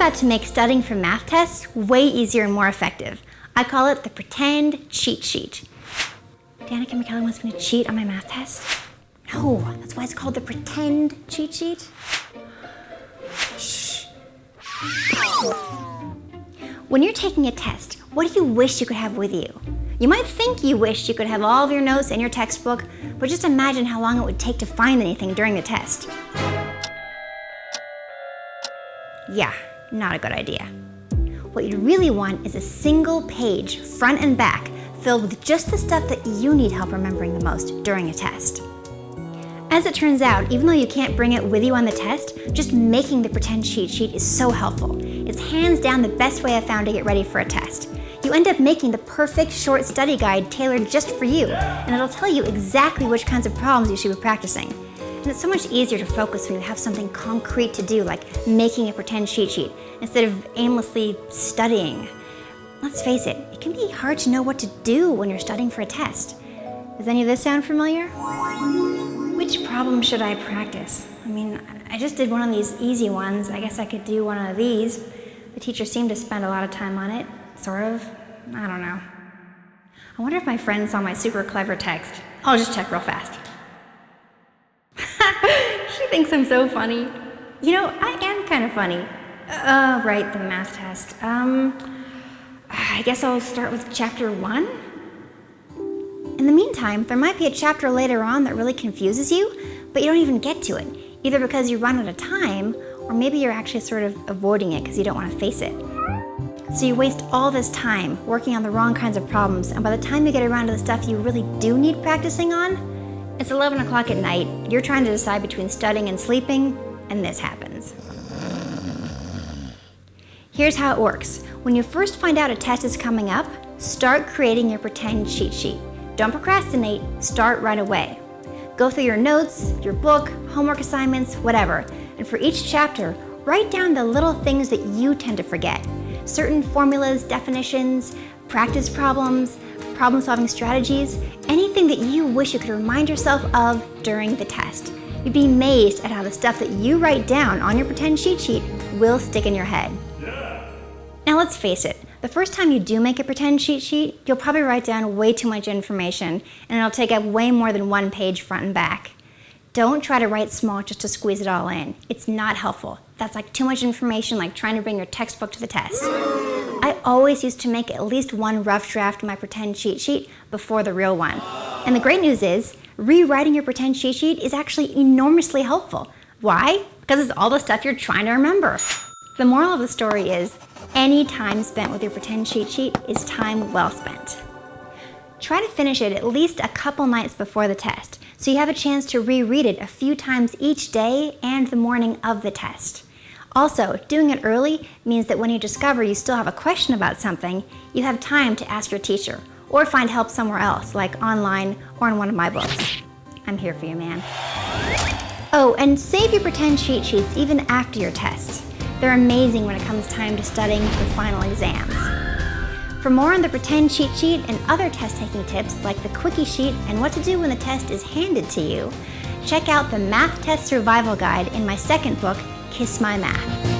about to make studying for math tests way easier and more effective. I call it the pretend cheat sheet. Danica McKellar wants me to cheat on my math test? No, that's why it's called the pretend cheat sheet. Shh. When you're taking a test, what do you wish you could have with you? You might think you wish you could have all of your notes in your textbook, but just imagine how long it would take to find anything during the test. Yeah, not a good idea. What you really want is a single page, front and back, filled with just the stuff that you need help remembering the most during a test. As it turns out, even though you can't bring it with you on the test, just making the pretend cheat sheet is so helpful. It's hands down the best way I've found to get ready for a test. You end up making the perfect short study guide tailored just for you, and it'll tell you exactly which kinds of problems you should be practicing. And it's so much easier to focus when you have something concrete to do, like making a pretend cheat sheet, instead of aimlessly studying. Let's face it, it can be hard to know what to do when you're studying for a test. Does any of this sound familiar? Which problem should I practice? I mean, I just did one of these easy ones. I guess I could do one of these. The teacher seemed to spend a lot of time on it, sort of. I don't know. I wonder if my friend saw my super clever text. I'll just check real fast. She thinks I'm so funny. You know, I am kind of funny. Right, the math test. I guess I'll start with chapter 1. In the meantime, there might be a chapter later on that really confuses you, but you don't even get to it, either because you run out of time, or maybe you're actually sort of avoiding it because you don't want to face it. So you waste all this time working on the wrong kinds of problems, and by the time you get around to the stuff you really do need practicing on, it's 11 o'clock at night, you're trying to decide between studying and sleeping, and this happens. Here's how it works. When you first find out a test is coming up, start creating your pretend cheat sheet. Don't procrastinate, start right away. Go through your notes, your book, homework assignments, whatever, and for each chapter, write down the little things that you tend to forget. Certain formulas, definitions, practice problems, problem-solving strategies, anything that you wish you could remind yourself of during the test. You'd be amazed at how the stuff that you write down on your pretend cheat sheet will stick in your head. Now let's face it, the first time you do make a pretend cheat sheet, you'll probably write down way too much information, and it'll take up way more than one page front and back. Don't try to write small just to squeeze it all in. It's not helpful. That's like too much information, like trying to bring your textbook to the test. I always used to make at least one rough draft of my pretend cheat sheet before the real one. And the great news is, rewriting your pretend cheat sheet is actually enormously helpful. Why? Because it's all the stuff you're trying to remember. The moral of the story is, any time spent with your pretend cheat sheet is time well spent. Try to finish it at least a couple nights before the test, so you have a chance to reread it a few times each day and the morning of the test. Also, doing it early means that when you discover you still have a question about something, you have time to ask your teacher, or find help somewhere else, like online or in one of my books. I'm here for you, man. Oh, and save your pretend cheat sheets even after your tests. They're amazing when it comes time to studying for final exams. For more on the pretend cheat sheet and other test-taking tips like the quickie sheet and what to do when the test is handed to you, check out the Math Test Survival Guide in my second book, Kiss My Math.